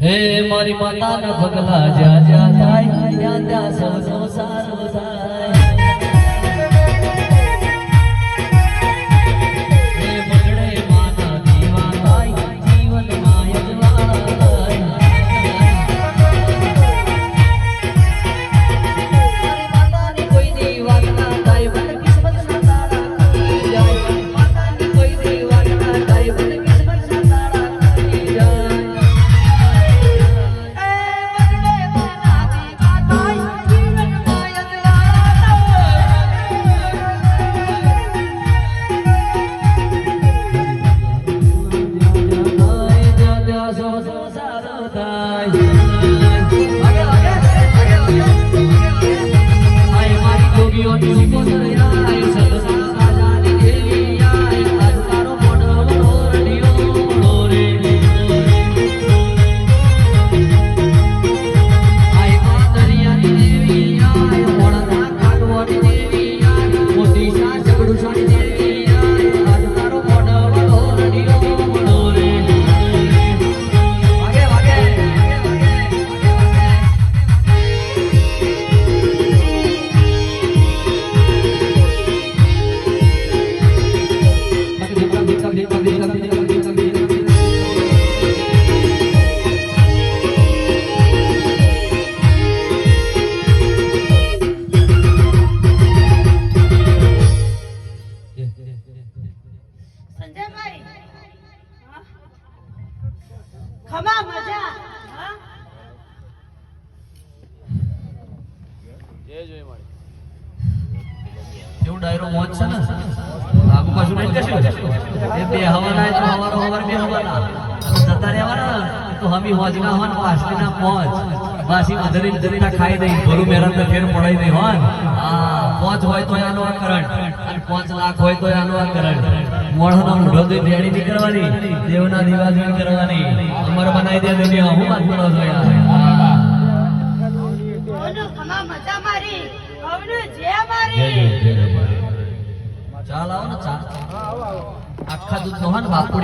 હે મારી માતાના પગલા જ્યાં જ્યાં જાય ત્યાં ત્યાં સૌ સારું થાય. હે મંગળે માના દીવા થાય જીવનમાં યજવાળા થાય. મારી માતાની કોઈની વાત ના થાય મને કિસ્મત ના તારા કરી જાય. માતાની કોઈની વાત ના થાય મને કિસ્મત ના તારા કરી જાય. એવું ડાયરો મોજ છે ને આગુ પાછું નહીં કશું એ બે હવાના તો હવારો હવાર બે હવાના જતા રહેવાના તો હમી હોજ ના હોન પાસની ના પહોંચ બાસી વધરી જરીના ખાઈ દઈ ભરું મેરન તો ફેર પડાઈ દઈ હોન આ 5 હોય તો આનો આ કરંટ અને 5 લાખ હોય તો આનો આ કરંટ મોઢાનો મોઢો દે ડેડી ની કરવાની દેવના દીવા કરવાની અમર બનાવી દે દુનિયા હું વાત કરો છો યાર મજા મારી હવે જે મારી ચાલ આવો ને ચાલ આખા દૂધ નો હન બાપુડી